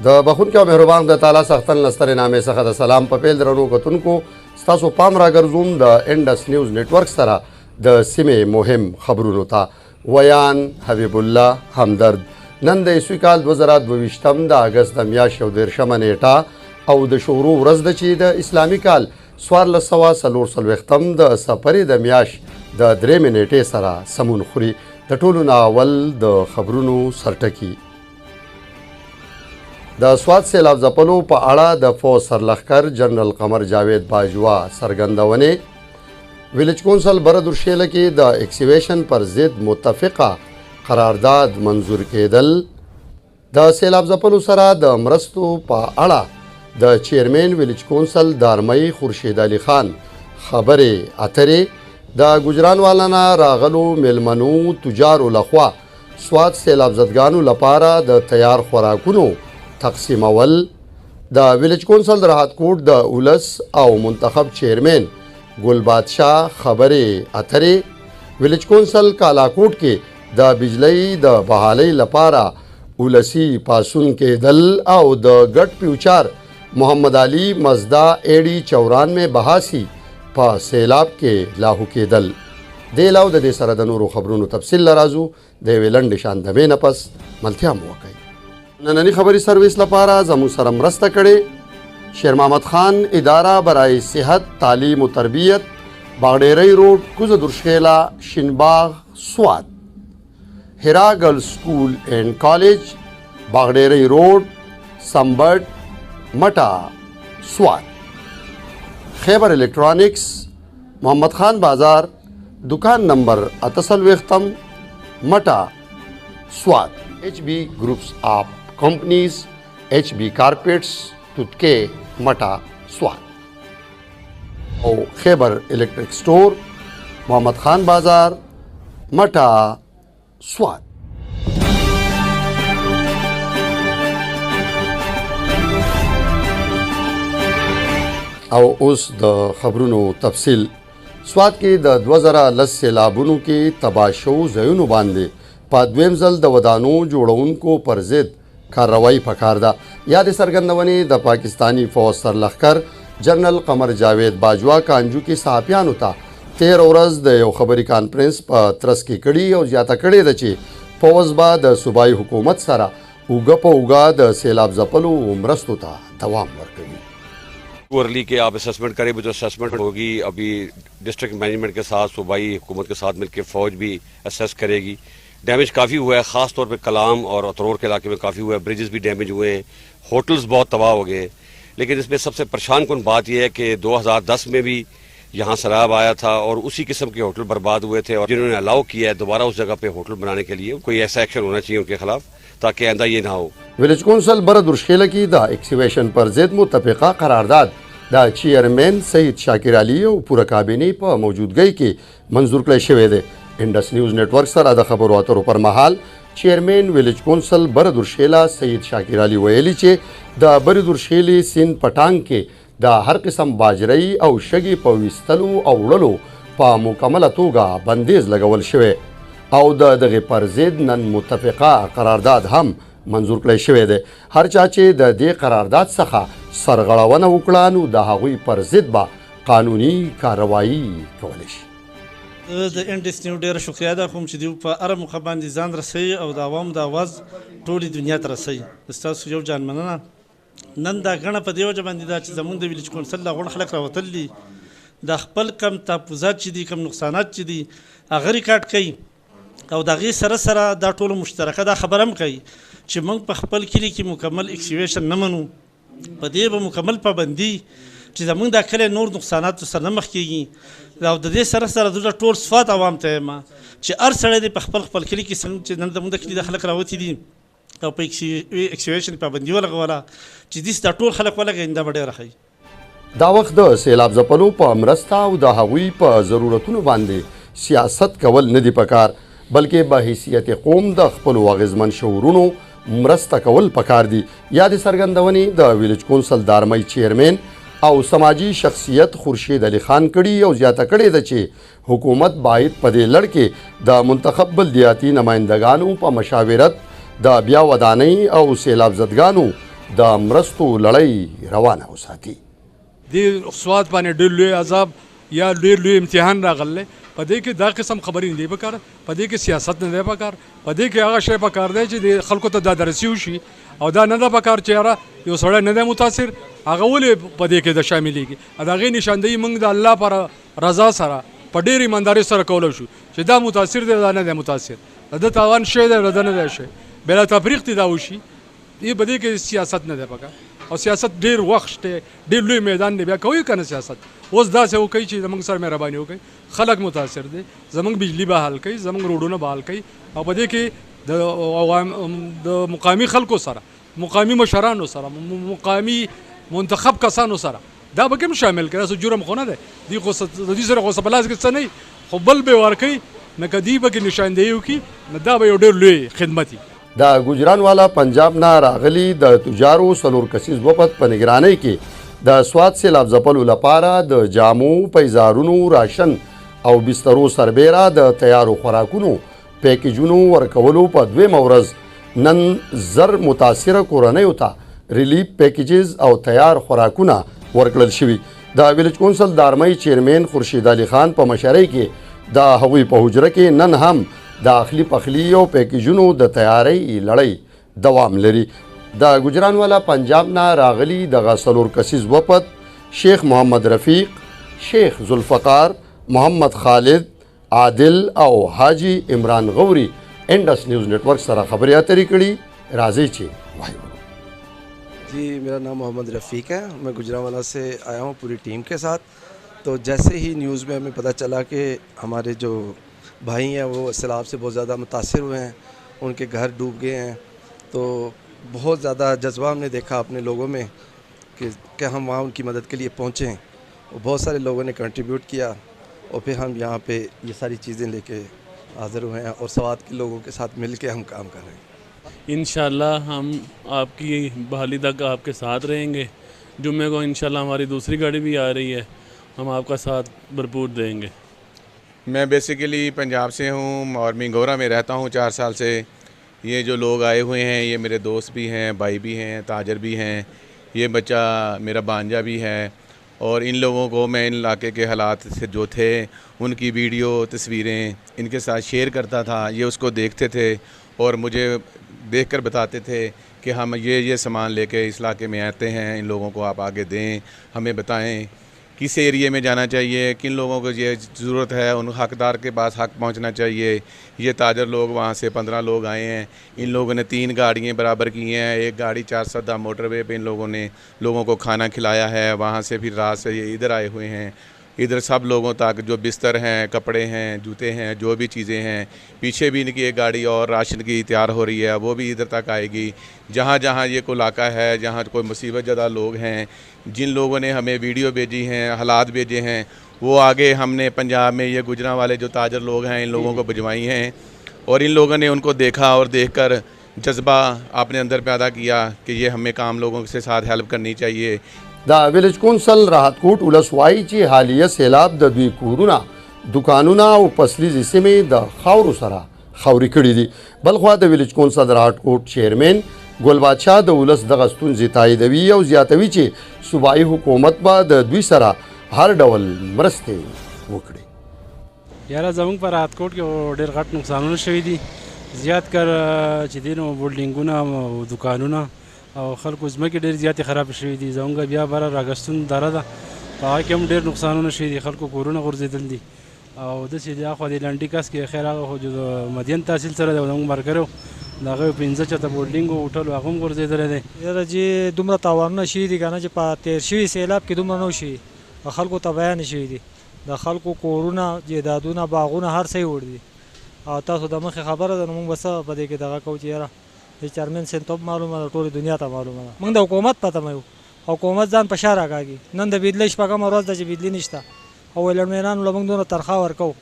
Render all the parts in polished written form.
د بخونکي او مهربان د تعالی څخه له سترې نامې څخه د سلام په پیل درنو کتونکو ستاسو پام راګرځوم د انډس نیوز نیټورک سره د سیمې مهم خبرونو ته. ویان حبیب الله همدرد. نن د عیسوي کال 2022 د اګست د میاشتې 14 نیټه او د شورو ورځ ده چې د اسلامي کال 1440 د سفرې د میاشت د 3 نیټې سره سمون خوري. د ټولو نه اول د خبرونو سرټکی. د سوات سیلاب ځپلو په اړه د فوج سرلښکر جنرال قمر جاوید باجوا څرګندونې. ویلیج کونسل بردرشیله کې د ایکسیویشن پر ضد متفقه قرارداد منظور کېدل. د سیلاب ځپلو سره د مرستو په اړه د چیرمین ویلیج کونسل دارمۍ خورشید علي خان خبرې اترې د ګجرانوالا راغلو میلمنو تجارو لخوا سوات سیلاب زدګانو لپاره د تیار خوراکونو تقسیمول. د ویلیج کونسل د راحت کوټ د اولس او منتخب چیرمین ګل بادشاه خبرې اترې. ویلیج کونسل کالاکوټ کې د بجلی د بحالۍ لپاره اولسی پاسون کېدل او د ګډ پیوچار محمد علي مزدا ایڈی 94 میں بہاسی په سیلاب کې لاهو کېدل. د علاوه د دې سره د نورو خبرونو تفصیل لرازو د یوې لنډې شاندمې نه پس ملتیا مو وکړئ. نننی خبری سرویس لپاره زموږ سره مرسته کړې شیر محمد خان اداره برای صحت تعلیم و تربیت باغډیری روډ کوزه درشخیلا شینباغ سوات. هرا گرلز سکول اینڈ کالج باغډیری روډ سمبټ مټا سوات. خیبر الیکټرانکس محمد خان بازار دکان نمبر 98 مټا سوات. HB Groups of Companies HB Carpets تتکے مٹا سوات او خیبر الیکٹرک سٹور محمد خان بازار مٹا سوات. او اوس د خبرونو تفصیل. سوات کې د 2010 سیلابونو کې تباه شوو ځایونو باندې په دویم ځل د ودانو جوړونکو پر ضد کارروایي پکار ده. یادې څرګندونې د پاکستانی فوج سرلښکر جنرال قمر جاوید باجوا کانجو کې صحافیانو ته 13 ورځ د یو خبري کانفرنس په ترڅ کې کړي او زیاته کړې ده چې فوج به د صوبایي حکومت سره اوږه په اوږه د سیلاب ځپلو مرستو ته دوام ورکوي. ورلی के आप असेसमेंट करें जो असेसमेंट होगी अभी डिस्ट्रिक्ट मैनेजमेंट के साथ सूबाई हुकूमत के साथ मिलकर फ़ौज भी असेस करेगी. डैमेज काफ़ी हुआ है, ख़ास तौर पे कलाम और अतरोर के इलाके में काफ़ी हुआ है. ब्रिजेस भी डैमेज हुए हैं, होटल्स बहुत तबाह हो गए. लेकिन इसमें सबसे परेशान कुन बात यह है कि 2010 में भी यहाँ सैलाब आया था और उसी किस्म के होटल बर्बाद हुए थे और जिन्होंने अलाउ किया है दोबारा उस जगह पे होटल बनाने के लिए कोई ऐसा एक्शन होना चाहिए उनके खिलाफ ताकि आइंदा ये ना हो. विलेज कौंसल बरदुरशेला की द एक्सिवेशन पर ज़िद मुत्तफ़िक़ा करारदाद द चेयरमैन सईद शाकिर अली और पूरा काबिने पर मौजूदगी के मंजूर कड़े शवे दे. इंडस न्यूज़ नेटवर्क सर د خبرو اترو پر مهال چیرمین ویلیج کونسل بردرشیلا سید شاکر علي ویلي چې د بردرشیلې سیند پټانګ کې د هر قسم باجرۍ او شګې په ویستلو او وړلو په مکمله توګه بندیز لګول شوی او د دغه پر ضد نن متفقه قرارداد هم منظور کړی شوی دی. هر چا چې د دې قرارداد څخه سرغړونه وکړه نو د هغوی پر ضد به قانوني کاروایی کولی شي. د انډس نیو ډیره شکریه ده کوم چې دوی په هره موخه باندې ځان رسوي او د عوامو د اواز ټولې دنیا ته رسوي. ستاسو یو جان مننه. نن دا ګڼه په دې وجه باندې ده چې زموږ د ویلیج کونسل له غوړ خلک راوتل دي د خپل کم تحفظات چې دي کم نقصانات چې دي هغه ریکارډ کوي او د هغې سره سره دا ټولو مشترکه دا خبره هم کوي چې موږ په خپل کلي کې مکمل اکسیویشن نه منو. په دې به مکمل پابندي چې زموږ دا کلی نور نقصاناتو سره نه مخ کېږي او د دې سره سره د ټول صفات عوام ته یم چې هر سړی دی په خپل خپل کلي کې څنګه چې نن زموږ د کلي د خلک راوتي دي او په اکسیویشن پابندي ولګوله چې دې دا ټول خلک ولګوي دا به ډېره ښه وي. دا وخت د سیلاب ځپلو په مرسته او د هغوی په ضرورتونو باندې سیاست کول نه دي پکار بلکې به حیثیت قوم د خپلو اغیزمن شعورونو مرسته کول پکار دي. یادې څرګندونې د ویلیج کونسل دارمۍ چیرمین او سماجی شخصیت خورشید علي خان کړي او زیاته کړې ده چې حکومت باید په دې لړ کې د منتخب بلدیاتي نمایندګانو په مشاورت د بیا ودانۍ او سیلاب زدګانو د مرستو لړۍ روانه وساتي. دې سواد باندې ډېر لوی عذاب یا ډېر لوی امتحان راغلی. په دې کې دا قسم خبرې نه دی پکار، په دې کې سیاست نه دی پکار، په دې کې هغه شی پکار دی چې د خلکو ته دا درسي وشي، او دا نه ده پکار چې یاره یو سړی نه دی متاثر هغه ولې په دې کې د شاملېږي. د هغې نشاندهي موږ د الله پر رضا سره په ډېر ایماندارۍ سره کولی شو چې دا متاثر دی دا نه دی متاثر، د ده تاوان شی دی د ده نه دی شی، بلا تفریق دې دا وشي. په دې کې سیاست نه دی پکار، او سیاست ډېر وخت دی، ډېر لوی میدان دی. بیا کوي که نه سیاست اوس داسې وکړي چې زموږ سره مهرباني وکړي، خلک متاثر دي، زموږ بجلی به حل کوي، زموږ روډونه به حل کوي، او په دې کې د مقامي خلکو سره، مقامي مشرانو سره، مقامي منتخب کسانو سره دا به هم شامل کړي. داسې جرم خو نه دی، د دې سره خو څه په لاس کې څه نه وي، خو بل به ورکوي نه که دوی پکې نشاندهي وکړي نو دا به یو ډېر لوی خدمت وي. د ګجرانوالا پنجاب نه راغلي د تجارو 4 کسیز وفد په نگرانۍ کې د سواد سیلاب ځپلو لپاره د جامو، پیزارونو، راشن او بسترو سربیره د تیارو خوراکونو پیکیجونو ورکولو په 2 ورځ نن زر متاثره کورنیو ته ریلیف پیکیجز او تیار خوراکونه ورکړل شوي. د ویلج کونسل د آرمۍ چیرمین خورشید علي خان په مشرۍ کې د هغوی په حجره کې نن هم د اخلي پخلي او پیکیجونو د تیارۍ لړۍ دوام لري. د ګجرانوالا پنجاب نه راغلي دغه 4 کسیز وفد شیخ محمد رفیق، شیخ ذوالفقار، محمد خالد، عادل او حاجی عمران غوری انڈس نیوز نیٹ ورک سره خبرې اترې کړي. راځي چې وایو. जी मेरा नाम मोहम्मद रफ़ीक है, मैं गुजरांवाला से आया हूँ पूरी टीम के साथ. तो जैसे ही न्यूज़ में हमें पता चला कि हमारे जो भाई हैं वो सैलाब से बहुत ज़्यादा मुतासर हुए हैं, उनके घर डूब गए हैं, तो बहुत ज़्यादा जज्बा हमने देखा अपने लोगों में कि हम वहाँ उनकी मदद के लिए पहुँचें. और बहुत सारे लोगों ने कंट्रीब्यूट किया और फिर हम यहाँ पे ये सारी चीज़ें लेके हाज़िर हुए हैं और सवाद के लोगों के साथ मिल के हम काम कर रहे हैं. इंशाल्लाह हम आपकी बहाली तक आपके साथ रहेंगे. जुम्मे को इंशाल्लाह हमारी दूसरी गाड़ी भी आ रही है, हम आपका साथ भरपूर देंगे. मैं बेसिकली पंजाब से हूँ और मिंगोरा में रहता हूँ 4 साल से. ये जो लोग आए हुए हैं ये मेरे दोस्त भी हैं, भाई भी हैं, ताजर भी हैं, ये बच्चा मेरा भांजा भी है. और इन लोगों को मैं इन इलाके के हालात से जो थे उनकी वीडियो तस्वीरें इनके साथ शेयर करता था. ये उसको देखते थे और मुझे देखकर बताते थे कि हम ये सामान लेके इस इलाके में आते हैं, इन लोगों को आप आगे दें, हमें बताएं किस एरिए में जाना चाहिए, किन लोगों को ये ज़रूरत है, उन हकदार के पास हक पहुंचना चाहिए. ये ताजर लोग वहाँ से 15 लोग आए हैं, इन लोगों ने 3 गाड़ियाँ बराबर की हैं. एक गाड़ी 4 सदा मोटरवे पे इन लोगों ने लोगों को खाना खिलाया है. वहाँ से फिर रात से ये इधर आए हुए हैं. इधर सब लोगों तक जो बिस्तर हैं, कपड़े हैं, जूते हैं, जो भी चीज़ें हैं, पीछे भी इनकी एक गाड़ी और राशन की तैयार हो रही है, वो भी इधर तक आएगी. जहाँ जहाँ ये कोई इलाका है, जहाँ कोई मुसीबत ज़्यादा लोग हैं, जिन लोगों ने हमें वीडियो भेजी हैं, हालात भेजे हैं, वो आगे हमने पंजाब में ये गुजरांवाले जो ताजर लोग हैं इन लोगों को भिजवाई हैं. और इन लोगों ने उनको देखा और देखकर जज्बा अपने अंदर पैदा किया कि ये हमें काम लोगों के साथ हेल्प करनी चाहिए. د ویلج کونسل راحتکوټ ولسوایي چې حالیه سیلاب د دوی کورونه، دکانونه او فصلیزې سیمې د خاورو سره خاورې کړي دي. بلخوا د ویلج کونسل راحتکوټ چیرمین ګل بادشاه د ولس دغه ستونزې تاییدوي او زیاتوي چې صوبایي حکومت به د دوی سره هر ډول مرستې وکړي. یاره زموږ په راحتکوټ کې ډېر غټ نقصانونه شوي دي، زیات کر چې دي نو بلډینګونه او دکانونه او خلکو ځمکې ډېرې زیاتې خراب شوي دي. زموږ بیا بره راګستون دره ده، په هغه کې هم ډېر نقصانونه شوي دي، خلکو کورونه غورځېدل دي. او داسې د اخوا د لنډي کس کې خیر هغه خو د مدین تحصیل سره دی زموږ ملګری و، د هغه 15 چته بولډینګ و هوټل هغه هم غورځېدلی دی. یاره چې دومره تاوانونه شوي دي که نه چې په تېر شوي سیلاب کې دومره نه شوي، خلکو تباه نه شوي دي. د خلکو کورونه، جیدادونه، باغونه هر څه یې وړي دي. او تاسو د مخې خبره ده نو موږ به څه په دې کې دغه کوو چې یاره د چیرمین صاحب ته معلومه ده، ټولې دنیا ته معلومه ده. موږ د حکومت په تمه یو، حکومت ځان په شا راکاږي. نن د بجلۍ شپږمه ورځ ده چې بجلي نشته او لنډمینانو له موږ دونه تنخواه ورکوو،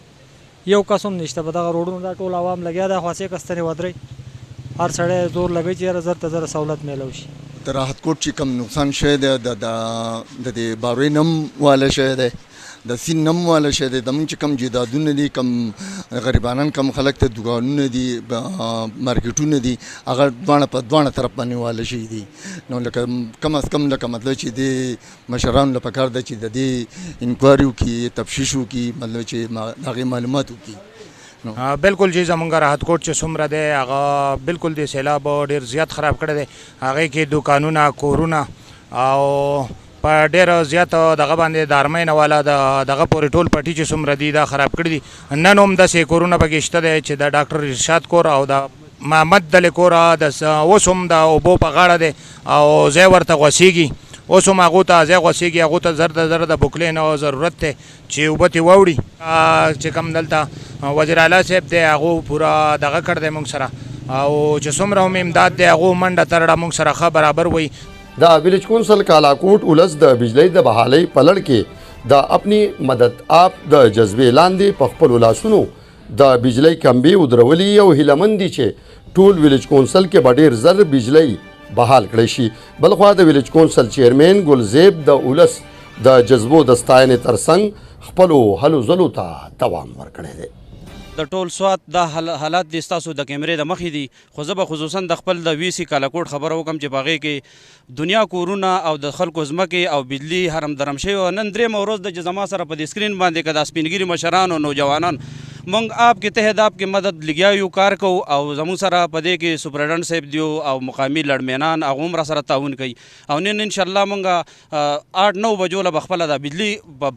یو کس هم نشته. په دغه روډونو دا ټول عوام لګیا ده، خو هسې کستنې ودرئ، هر سړی زور لګوي چې یاره زر ته زر سہولت میلو شي. د راحتکوټ چې کوم نقصان شوی دی د دې باروی نم والی شوی دی، د سین نم والا شی دی زمونږ چې کم جایدادونه دي کم غریبانان کم خلک ته دوکانونه دي مارکیټونه دي هغه دواړه طرف باندې والا شي دي نو لکه کم از کم لکه مطلب چې د مشرانو له پکار ده چې د دې انکوایري وکړي تفتیش وکړي مطلب چې هغې معلومات وکړي بالکل جی زمونږ راحتکوټ چې څومره دی هغه بالکل د سیلاب ډېر زیات خراب کړی دی هغې کې دوکانونه کورونه او په ډېر زیات دغه باندې د ارمین والا دغه پورې ټول پټي چې څومره دي دا خراب کړي دي نن هم داسې کورونه پکې شته دی چې د ډاکټر ارشاد کور او د محمد دلې کور اوس هم د اوبو په غاړه دی او ځای ورته غوسېږي اوس هم هغو ته ځای غوسېږي هغو ته زر د بوکلې نه ضرورت دی چې اوبه ترې واوړي چې کوم دلته وزیر اعلی صاحب دی هغو پوره دغه کړی دی موږ سره او چې څومره هم امداد دی هغو منډه ترړه موږ سره ښه برابر وایي د ویلیج کونسل کالاکوټ ولس د بجلی د بحالۍ په لړ کې د اپنی مدد آپ د جذبې لاندې په خپلو لاسونو د بجلی کمبې ودرولي او هیله دي چې ټول ویلیج کونسل کې به ډېر زر بجلی بحال کړی شي بلخوا د ویلیج کونسل چیرمین ګلزیب د ولس د جذبو د ستاینې ترڅنګ خپلو هلو ځلو ته دوام ورکړی دی د ټول سوات دا حالات دي ستاسو د کیمرې د مخې دي خو زه به خصوصا د خپل د وی سی کالاکوټ خبره وکم چې په هغې کې دنیا کورونه او د خلکو ځمکې او بجلي حرم درم شوي نن درېیمه ورځ ده چې زما سره په دې سکرین باندې که دا سپینګیري مشران او نوجوانان موږ آپ کې تحت آپ کې مدد لګیا یو کار کوو او زموږ سره په دې کې سپرنټنډنټ صاحب دیو او مقامي لړمینان هغه هم را سره تعاون کوي او نن انشاءالله موږ 8-9 بجو له خپله د بجلي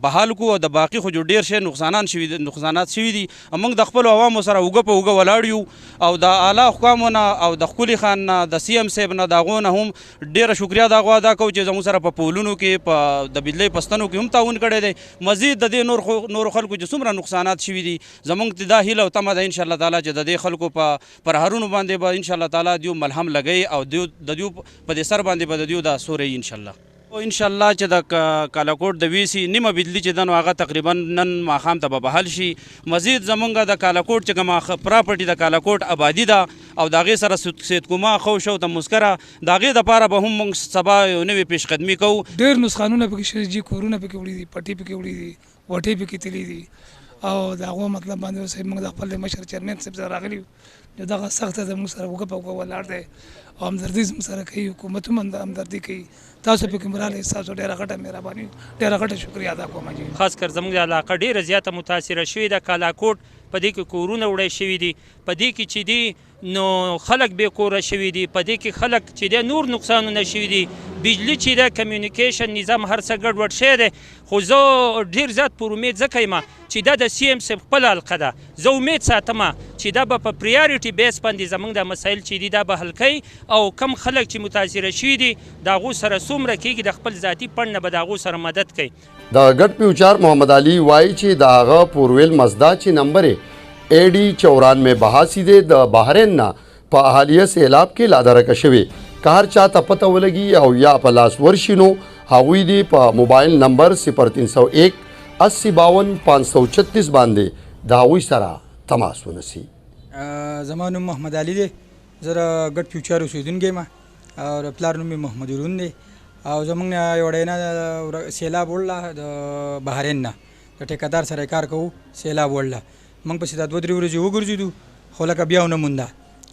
بحال کو او د باقي خو جو ډېر شی نقصانات شوي دي موږ د خپلو عوامو سره اوږه په اوږه ولاړ یو او د اعلی حکامو نه او د ښکلي خان نه د سی ایم صاحب نه د هغو نه هم ډېره شکریا د هغو ادا کوو چې زموږ سره په پولونو کې په د بجلۍ په ستنو کې هم تعاون کړی دی مزید د دې نورو خلکو چې څومره نقصانات شوي دي زموږ دا هیله او تمه ده انشاءالله تعالی چې د دې خلکو په پرهارونو باندې به انشاءالله تعالی دیو ملهم لګوي او د دیو په دې سر باندې به د دیو دا سوری انشاءالله انشاءالله چې د کالاکوټ د وی سی نیمه بجلی چې ده نو هغه تقریبا نن ماښام ته به بحال شي مزید زمونږ د کالاکوټ چې کومه پراپرټي د کالاکوټ آبادي ده او د هغې سره سیدکوما خوش او د مسکره د هغې دپاره به هم موږ سبا یو نوې پیشقدمي کوو ډېر نسخانونه پکې شوي دي کورونه پکې وړي دي پټي پکې وړي دي وټې پکې تللي دي او د هغو مطلب باندې اوس موږ د خپل مشر چیرمین صاحب سره راغلي یو دغه سخته زموږ سره اوږه په اوږه ولاړ دی او همدردي زموږ سره کوي حکومت هم همدردي کوي تاسو پکې راغلئ ستاسو ډېره غټه مهرباني ډېره غټه شکریا ادا کوم جی خاص کر زموږ د علاقه ډېره زیاته متاثره شوې ده کالاکوټ په دې کې کورونه وړی شوي دي په دې کې چې دي نو خلک بې کوره شوي دي په دې کې خلک چې دی نور نقصانونه شوي دي بجلي چې ده کمیونیکیشن نظام هر څه ګډوډ شوی دی خو زه ډېر زیات پر امید ځکه یم چې دا د سی ایم صاحب خپله حلقه ده زه امید ساتم چې دا به په پریارټي بیس باندې زموږ د مسایل چې دي دا به حل کوي او کم خلک چې متاثره شوي دي د هغو سره څومره کېږي د خپل ذاتي پڼ نه به د هغو سره مدد کوي د ګډ پیوچار محمد علي وایي چې د هغه پورویل مزدا چې نمبر AD 94 دی د بحرین نه په حالیه سیلاب کې لادرکه شوي که هر چا ته پته ولګي او یا په لاس ورشي نو هغوی دې په موبایل نمبر 0301 8052 536 باندې د هغوی سره تماس ونیسي زما نوم محمد علي دی زه د ګډ فیوچر اوسېدونکی یم او پلار نوم مې محمد ورون دی او زموږ نه یوه ډینا سیلاب وړله د بحرین نه د ټیکهدار سره کار کوو سیلاب وړله موږ پسې دا 2-3 ورځې وګرځېدو خو لکه بیا ونه مونده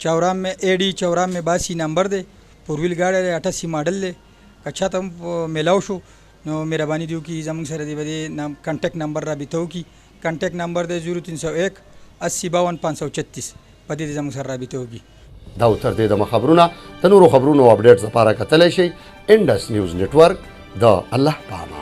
94 نمبر دی فورویل ګاډی دی 88 ماډل دی که چاته هم میلاو شو نو مهرباني دې وکړي زموږ سره د دې کنټیکټ نمبر رابطه وکړي کنټیکټ نمبر دی 0301 8052 536 په دې زموږ سره رابطه وکړي دا تر دې د خبرونه د نورو خبرونو اپډیټس لپاره کتلی شئ انډس نیوز نیټورک د الله په امان